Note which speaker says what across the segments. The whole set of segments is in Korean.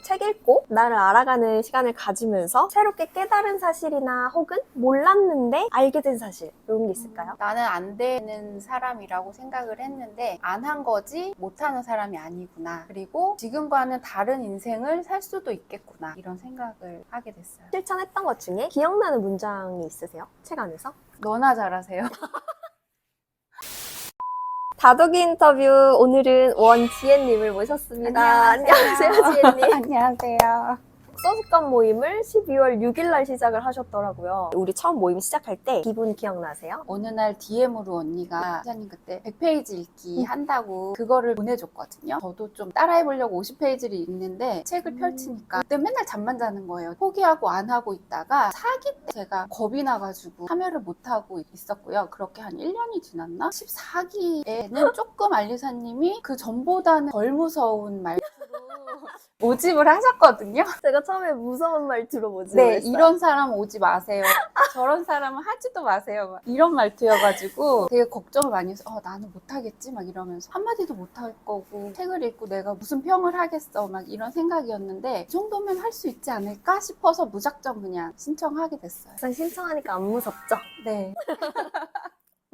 Speaker 1: 책 읽고 나를 알아가는 시간을 가지면서 새롭게 깨달은 사실이나 혹은 몰랐는데 알게 된 사실, 이런 게 있을까요?
Speaker 2: 나는 안 되는 사람이라고 생각을 했는데 안 한 거지 못하는 사람이 아니구나. 그리고 지금과는 다른 인생을 살 수도 있겠구나. 이런 생각을 하게 됐어요.
Speaker 1: 실천했던 것 중에 기억나는 문장이 있으세요? 책 안에서?
Speaker 2: 너나 잘하세요.
Speaker 1: 다독이 인터뷰, 오늘은 원지혜님을 모셨습니다. 안녕하세요, 지혜님.
Speaker 2: 안녕하세요.
Speaker 1: 독서습관 모임을 12월 6일 날 시작을 하셨더라고요. 우리 처음 모임 시작할 때 기분 기억나세요?
Speaker 2: 어느 날 DM으로 언니가 기자님 그때 100페이지 읽기 한다고 그거를 보내줬거든요. 저도 좀 따라해보려고 50페이지를 읽는데 책을 펼치니까 그때 맨날 잠만 자는 거예요. 포기하고 안 하고 있다가 사기 때 제가 겁이 나가지고 참여를 못하고 있었고요. 그렇게 한 1년이 지났나? 14기에는 조금 알리사님이 그 전보다는 덜 무서운 말투로 모집을 하셨거든요.
Speaker 1: 제가 처음에 무서운 말투로 뭐지?
Speaker 2: 네, 이런 사람 오지 마세요. 저런 사람은 하지도 마세요. 막 이런 말투여가지고 되게 걱정을 많이 해서 나는 못하겠지? 막 이러면서 한마디도 못할 거고 책을 읽고 내가 무슨 평을 하겠어? 막 이런 생각이었는데 이 정도면 할 수 있지 않을까 싶어서 무작정 그냥 신청하게 됐어요.
Speaker 1: 막상 신청하니까 안 무섭죠?
Speaker 2: 네.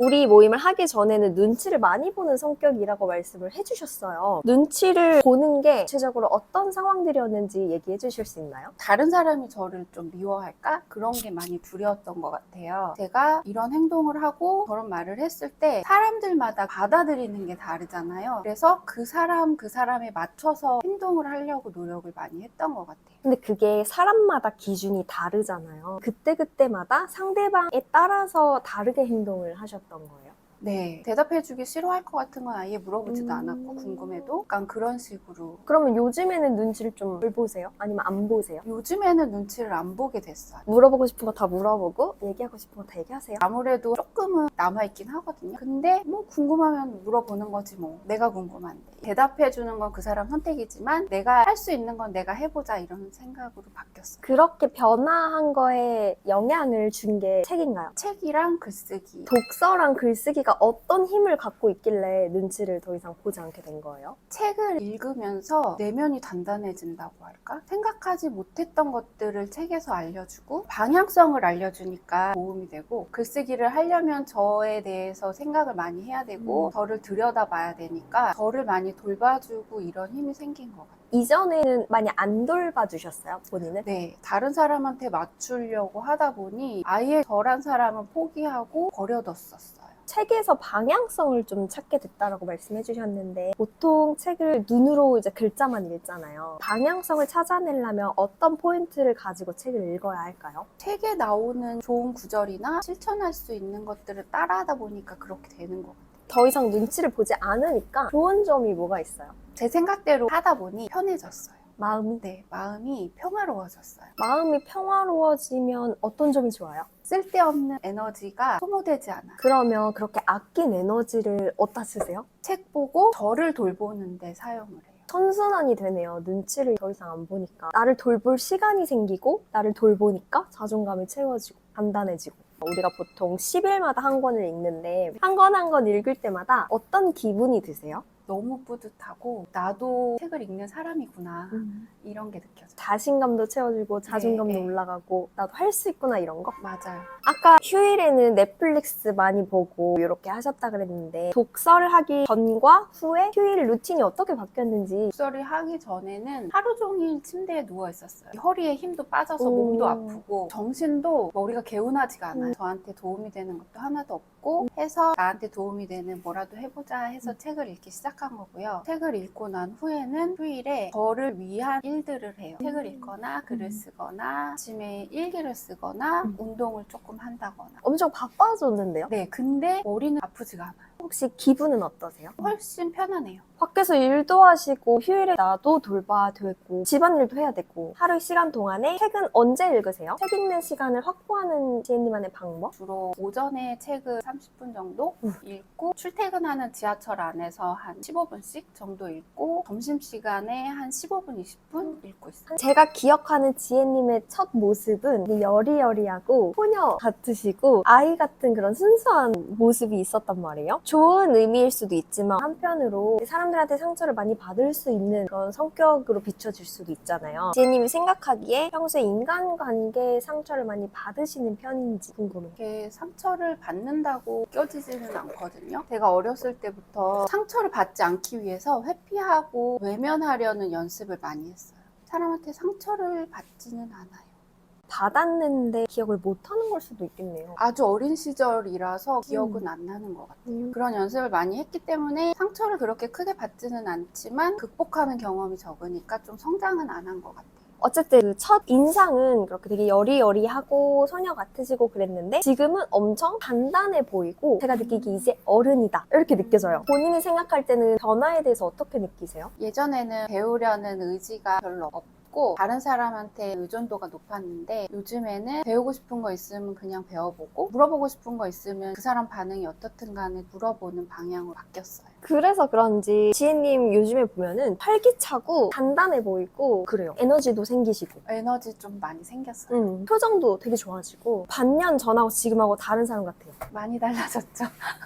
Speaker 1: 우리 모임을 하기 전에는 눈치를 많이 보는 성격이라고 말씀을 해주셨어요. 눈치를 보는 게 구체적으로 어떤 상황들이었는지 얘기해 주실 수 있나요?
Speaker 2: 다른 사람이 저를 좀 미워할까? 그런 게 많이 두려웠던 것 같아요. 제가 이런 행동을 하고 저런 말을 했을 때 사람들마다 받아들이는 게 다르잖아요. 그래서 그 사람에 맞춰서 행동을 하려고 노력을 많이 했던 것 같아요.
Speaker 1: 근데 그게 사람마다 기준이 다르잖아요. 그때그때마다 상대방에 따라서 다르게 행동을 하셨던 거예요.
Speaker 2: 네, 대답해주기 싫어할 것 같은 건 아예 물어보지도 않았고 궁금해도 약간 그런 식으로.
Speaker 1: 그러면 요즘에는 눈치를 좀 덜 보세요? 아니면 안 보세요?
Speaker 2: 요즘에는 눈치를 안 보게 됐어요.
Speaker 1: 물어보고 싶은 거 다 물어보고 얘기하고 싶은 거 다 얘기하세요?
Speaker 2: 아무래도 조금은 남아있긴 하거든요. 근데 뭐 궁금하면 물어보는 거지 뭐. 내가 궁금한데. 대답해주는 건 그 사람 선택이지만 내가 할 수 있는 건 내가 해보자 이런 생각으로 바뀌었어요.
Speaker 1: 그렇게 변화한 거에 영향을 준 게 책인가요?
Speaker 2: 책이랑 글쓰기.
Speaker 1: 독서랑 글쓰기가 어떤 힘을 갖고 있길래 눈치를 더 이상 보지 않게 된 거예요?
Speaker 2: 책을 읽으면서 내면이 단단해진다고 할까? 생각하지 못했던 것들을 책에서 알려주고 방향성을 알려주니까 도움이 되고, 글쓰기를 하려면 저에 대해서 생각을 많이 해야 되고 저를 들여다봐야 되니까 저를 많이 돌봐주고 이런 힘이 생긴 것 같아요.
Speaker 1: 이전에는 많이 안 돌봐주셨어요, 본인을?
Speaker 2: 네, 다른 사람한테 맞추려고 하다 보니 아예 저란 사람은 포기하고 버려뒀었어요.
Speaker 1: 책에서 방향성을 좀 찾게 됐다라고 말씀해 주셨는데, 보통 책을 눈으로 이제 글자만 읽잖아요. 방향성을 찾아내려면 어떤 포인트를 가지고 책을 읽어야 할까요?
Speaker 2: 책에 나오는 좋은 구절이나 실천할 수 있는 것들을 따라하다 보니까 그렇게 되는 것 같아요.
Speaker 1: 더 이상 눈치를 보지 않으니까 좋은 점이 뭐가 있어요?
Speaker 2: 제 생각대로 하다 보니 편해졌어요.
Speaker 1: 마음이?
Speaker 2: 네, 마음이 평화로워졌어요.
Speaker 1: 마음이 평화로워지면 어떤 점이 좋아요?
Speaker 2: 쓸데없는 에너지가 소모되지 않아요.
Speaker 1: 그러면 그렇게 아낀 에너지를 어디다 쓰세요?
Speaker 2: 책 보고 저를 돌보는 데 사용을 해요.
Speaker 1: 선순환이 되네요. 눈치를 더 이상 안 보니까. 나를 돌볼 시간이 생기고 나를 돌보니까 자존감이 채워지고 단단해지고. 우리가 보통 10일마다 한 권을 읽는데 한 권 한 권 읽을 때마다 어떤 기분이 드세요?
Speaker 2: 너무 뿌듯하고 나도 책을 읽는 사람이구나 이런 게 느껴져요.
Speaker 1: 자신감도 채워지고 자존감도
Speaker 2: 네.
Speaker 1: 올라가고 나도 할 수 있구나 이런 거?
Speaker 2: 맞아요.
Speaker 1: 아까 휴일에는 넷플릭스 많이 보고 이렇게 하셨다 그랬는데, 독서를 하기 전과 후에 휴일 루틴이 어떻게 바뀌었는지.
Speaker 2: 독서를 하기 전에는 하루 종일 침대에 누워 있었어요. 허리에 힘도 빠져서 몸도 아프고 정신도 머리가 개운하지가 않아요. 저한테 도움이 되는 것도 하나도 없고 해서 나한테 도움이 되는 뭐라도 해보자 해서 책을 읽기 시작한 거고요. 책을 읽고 난 후에는 휴일에 저를 위한 일들을 해요. 책을 읽거나 글을 쓰거나 아침에 일기를 쓰거나 운동을 조금 한다거나.
Speaker 1: 엄청 바빠졌는데요?
Speaker 2: 네, 근데 머리는 아프지가 않아요.
Speaker 1: 혹시 기분은 어떠세요?
Speaker 2: 훨씬 편안해요.
Speaker 1: 밖에서 일도 하시고 휴일에 나도 돌봐야 되고 집안일도 해야 되고, 하루 시간 동안에 책은 언제 읽으세요? 책 읽는 시간을 확보하는 지혜님만의 방법?
Speaker 2: 주로 오전에 책을 30분 정도 읽고 출퇴근하는 지하철 안에서 한 15분씩 정도 읽고 점심시간에 한 15분, 20분 읽고 있어요.
Speaker 1: 제가 기억하는 지혜님의 첫 모습은 여리여리하고 소녀 같으시고 아이 같은 그런 순수한 모습이 있었단 말이에요. 좋은 의미일 수도 있지만 한편으로 사람들한테 상처를 많이 받을 수 있는 그런 성격으로 비춰질 수도 있잖아요. 지혜님이 생각하기에 평소에 인간관계에 상처를 많이 받으시는 편인지 궁금해요.
Speaker 2: 이렇게 상처를 받는다고 껴지지는 않거든요. 제가 어렸을 때부터 상처를 받지 않기 위해서 회피하고 외면하려는 연습을 많이 했어요. 사람한테 상처를 받지는 않아요.
Speaker 1: 받았는데 기억을 못하는 걸 수도 있겠네요.
Speaker 2: 아주 어린 시절이라서 기억은 안 나는 것 같아요. 그런 연습을 많이 했기 때문에 상처를 그렇게 크게 받지는 않지만 극복하는 경험이 적으니까 좀 성장은 안 한 것 같아요.
Speaker 1: 어쨌든 그 첫 인상은 그렇게 되게 여리여리하고 소녀 같으시고 그랬는데 지금은 엄청 단단해 보이고 제가 느끼기 이제 어른이다 이렇게 느껴져요. 본인이 생각할 때는 변화에 대해서 어떻게 느끼세요?
Speaker 2: 예전에는 배우려는 의지가 별로 없고 다른 사람한테 의존도가 높았는데 요즘에는 배우고 싶은 거 있으면 그냥 배워보고 물어보고 싶은 거 있으면 그 사람 반응이 어떻든 간에 물어보는 방향으로 바뀌었어요.
Speaker 1: 그래서 그런지 지혜님 요즘에 보면은 활기차고 단단해 보이고 그래요. 에너지도 생기시고
Speaker 2: 에너지 좀 많이 생겼어요.
Speaker 1: 표정도 되게 좋아지고 반년 전하고 지금하고 다른 사람 같아요.
Speaker 2: 많이 달라졌죠.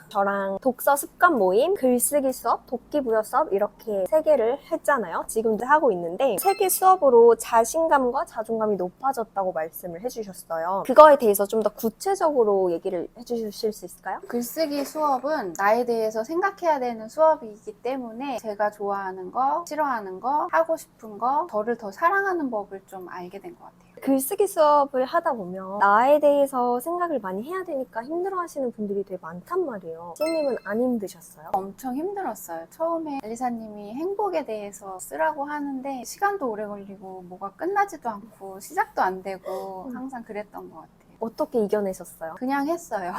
Speaker 1: 저랑 독서 습관 모임, 글쓰기 수업, 독기부여 수업 이렇게 3개를 했잖아요. 지금도 하고 있는데 3개 수업으로 자신감과 자존감이 높아졌다고 말씀을 해주셨어요. 그거에 대해서 좀 더 구체적으로 얘기를 해주실 수 있을까요?
Speaker 2: 글쓰기 수업은 나에 대해서 생각해야 되는 수업이기 때문에 제가 좋아하는 거, 싫어하는 거, 하고 싶은 거, 저를 더 사랑하는 법을 좀 알게 된 것 같아요.
Speaker 1: 글쓰기 수업을 하다 보면 나에 대해서 생각을 많이 해야 되니까 힘들어하시는 분들이 되게 많단 말이에요. 지혜님은 안 힘드셨어요?
Speaker 2: 엄청 힘들었어요. 처음에 엘리사님이 행복에 대해서 쓰라고 하는데 시간도 오래 걸리고 뭐가 끝나지도 않고 시작도 안 되고 항상 그랬던 것 같아요.
Speaker 1: 어떻게 이겨내셨어요?
Speaker 2: 그냥 했어요.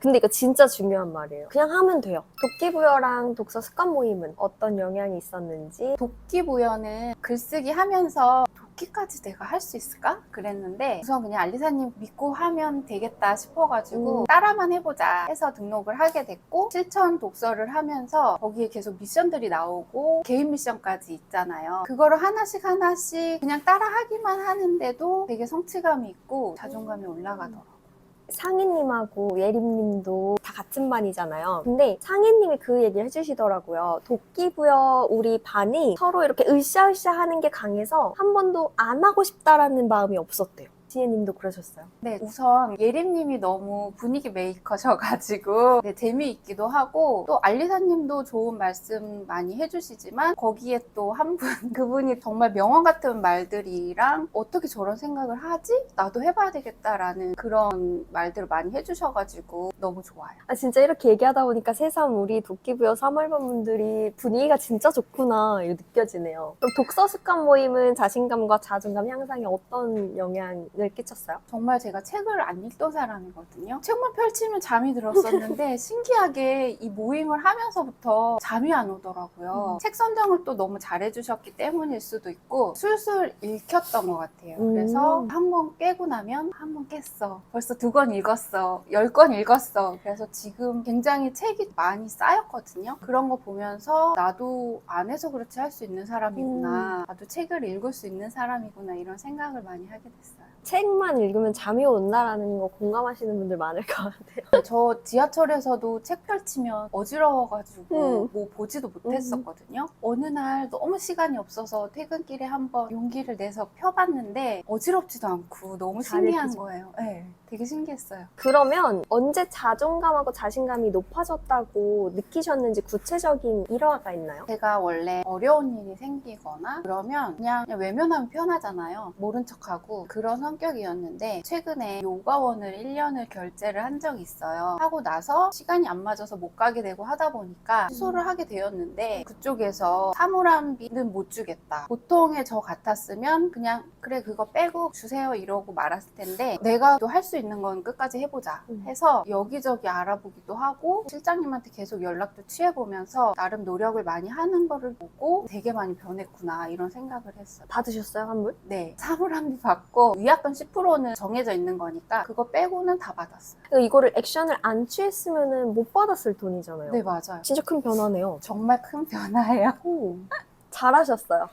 Speaker 1: 근데 이거 진짜 중요한 말이에요. 그냥 하면 돼요. 독기부여랑 독서 습관 모임은 어떤 영향이 있었는지.
Speaker 2: 독기부여는 글쓰기 하면서 독기까지 내가 할 수 있을까? 그랬는데 우선 그냥 알리사님 믿고 하면 되겠다 싶어가지고 따라만 해보자 해서 등록을 하게 됐고 실천 독서를 하면서 거기에 계속 미션들이 나오고 개인 미션까지 있잖아요. 그거를 하나씩 그냥 따라하기만 하는데도 되게 성취감이 있고 자존감이 올라가더라고요.
Speaker 1: 상희님하고 예림님도 다 같은 반이잖아요. 근데 상희님이 그 얘기를 해주시더라고요. 독기부여 우리 반이 서로 이렇게 으쌰으쌰 하는 게 강해서 한 번도 안 하고 싶다라는 마음이 없었대요. 지혜님도 그러셨어요?
Speaker 2: 네, 우선 예림님이 너무 분위기 메이커셔가지고 네, 재미있기도 하고 또 알리사님도 좋은 말씀 많이 해주시지만 거기에 또 한 분 그분이 정말 명언 같은 말들이랑 어떻게 저런 생각을 하지? 나도 해봐야 되겠다라는 그런 말들을 많이 해주셔가지고 너무 좋아요.
Speaker 1: 아 진짜 이렇게 얘기하다 보니까 새삼 우리 독기부여 3월반 분들이 분위기가 진짜 좋구나 이거 느껴지네요. 그럼 독서 습관 모임은 자신감과 자존감 향상에 어떤 영향을 끼쳤어요?
Speaker 2: 정말 제가 책을 안 읽던 사람이거든요. 책만 펼치면 잠이 들었었는데 신기하게 이 모임을 하면서부터 잠이 안 오더라고요. 책 선정을 또 너무 잘해주셨기 때문일 수도 있고 술술 읽혔던 것 같아요. 그래서 한 번 깨고 나면 한 번 깼어. 벌써 2권 읽었어. 10권 읽었어. 그래서 지금 굉장히 책이 많이 쌓였거든요. 그런 거 보면서 나도 안 해서 그렇지 할 수 있는 사람이구나. 나도 책을 읽을 수 있는 사람이구나. 이런 생각을 많이 하게 됐어요.
Speaker 1: 책만 읽으면 잠이 온다라는 거 공감하시는 분들 많을 것 같아요.
Speaker 2: 저 지하철에서도 책 펼치면 어지러워가지고 뭐 보지도 못했었거든요. 어느 날 너무 시간이 없어서 퇴근길에 한번 용기를 내서 펴봤는데 어지럽지도 않고 너무 신기한 거예요. 네, 되게 신기했어요.
Speaker 1: 그러면 언제 자존감하고 자신감이 높아졌다고 느끼셨는지 구체적인 일화가 있나요?
Speaker 2: 제가 원래 어려운 일이 생기거나 그러면 그냥 외면하면 편하잖아요. 모른 척하고 그런 성격이었는데 최근에 요가원을 1년을 결제를 한 적이 있어요. 하고 나서 시간이 안 맞아서 못 가게 되고 하다 보니까 취소를 하게 되었는데 그쪽에서 사물함비는 못 주겠다. 보통의 저 같았으면 그냥 그래 그거 빼고 주세요 이러고 말았을 텐데 내가 또 할 수 있는 건 끝까지 해보자 해서 여기저기 알아보기도 하고 실장님한테 계속 연락도 취해보면서 나름 노력을 많이 하는 거를 보고 되게 많이 변했구나 이런 생각을 했어요.
Speaker 1: 받으셨어요, 환불?
Speaker 2: 네, 사물함비 받고 위약금 10%는 정해져 있는 거니까 그거 빼고는 다 받았어요.
Speaker 1: 그러니까 이거를 액션을 안 취했으면 못 받았을 돈이잖아요.
Speaker 2: 네, 맞아요.
Speaker 1: 진짜 큰 변화네요.
Speaker 2: 정말 큰 변화예요.
Speaker 1: 잘하셨어요.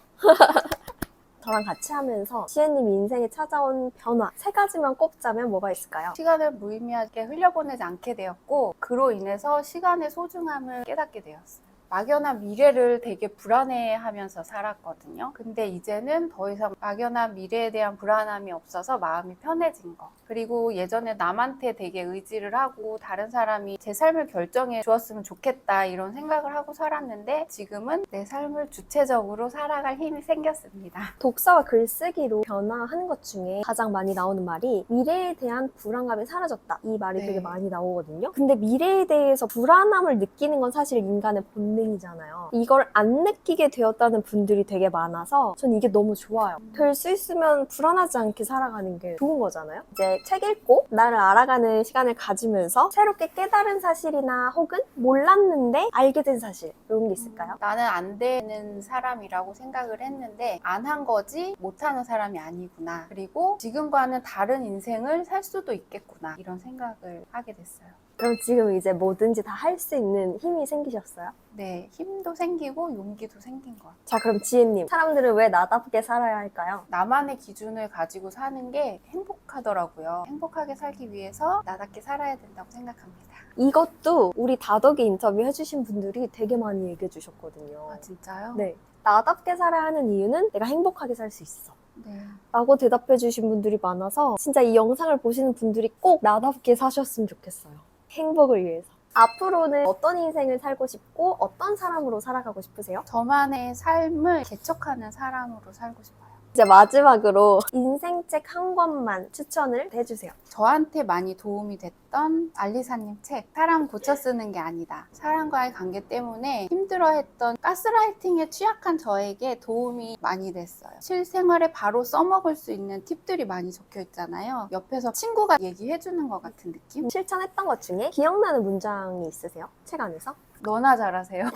Speaker 1: 저랑 같이 하면서 지혜님 인생에 찾아온 변화 3가지만 꼽자면 뭐가 있을까요?
Speaker 2: 시간을 무의미하게 흘려보내지 않게 되었고, 그로 인해서 시간의 소중함을 깨닫게 되었어요. 막연한 미래를 되게 불안해하면서 살았거든요. 근데 이제는 더 이상 막연한 미래에 대한 불안함이 없어서 마음이 편해진 거. 그리고 예전에 남한테 되게 의지를 하고 다른 사람이 제 삶을 결정해 주었으면 좋겠다 이런 생각을 하고 살았는데, 지금은 내 삶을 주체적으로 살아갈 힘이 생겼습니다.
Speaker 1: 독서와 글쓰기로 변화하는 것 중에 가장 많이 나오는 말이 미래에 대한 불안감이 사라졌다. 이 말이
Speaker 2: 네.
Speaker 1: 되게 많이 나오거든요. 근데 미래에 대해서 불안함을 느끼는 건 사실 인간의 본능이잖아요. 이걸 안 느끼게 되었다는 분들이 되게 많아서 전 이게 너무 좋아요. 될 수 있으면 불안하지 않게 살아가는 게 좋은 거잖아요. 이제 책 읽고 나를 알아가는 시간을 가지면서 새롭게 깨달은 사실이나 혹은 몰랐는데 알게 된 사실 이런 게 있을까요?
Speaker 2: 나는 안 되는 사람이라고 생각을 했는데 안 한 거지 못하는 사람이 아니구나. 그리고 지금과는 다른 인생을 살 수도 있겠구나. 이런 생각을 하게 됐어요.
Speaker 1: 그럼 지금 이제 뭐든지 다 할 수 있는 힘이 생기셨어요?
Speaker 2: 네, 힘도 생기고 용기도 생긴 것 같아요.
Speaker 1: 자, 그럼 지혜님, 사람들은 왜 나답게 살아야 할까요?
Speaker 2: 나만의 기준을 가지고 사는 게 행복하더라고요. 행복하게 살기 위해서 나답게 살아야 된다고 생각합니다.
Speaker 1: 이것도 우리 다덕이 인터뷰 해주신 분들이 되게 많이 얘기해 주셨거든요.
Speaker 2: 아, 진짜요?
Speaker 1: 네. 나답게 살아야 하는 이유는 내가 행복하게 살 수 있어.
Speaker 2: 네.
Speaker 1: 라고 대답해 주신 분들이 많아서 진짜 이 영상을 보시는 분들이 꼭 나답게 사셨으면 좋겠어요. 행복을 위해서. 앞으로는 어떤 인생을 살고 싶고 어떤 사람으로 살아가고 싶으세요?
Speaker 2: 저만의 삶을 개척하는 사람으로 살고 싶어요.
Speaker 1: 이제 마지막으로 인생책 한 권만 추천을 해주세요.
Speaker 2: 저한테 많이 도움이 됐던 알리사님 책, 사람 고쳐 쓰는 게 아니다. 사람과의 관계 때문에 힘들어했던 가스라이팅에 취약한 저에게 도움이 많이 됐어요. 실생활에 바로 써먹을 수 있는 팁들이 많이 적혀 있잖아요. 옆에서 친구가 얘기해주는 것 같은 느낌?
Speaker 1: 실천했던 것 중에 기억나는 문장이 있으세요? 책 안에서?
Speaker 2: 너나 잘하세요.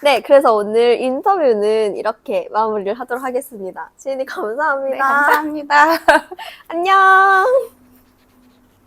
Speaker 1: 네, 그래서 오늘 인터뷰는 이렇게 마무리를 하도록 하겠습니다. 지은이 감사합니다.
Speaker 2: 네, 감사합니다.
Speaker 1: 안녕!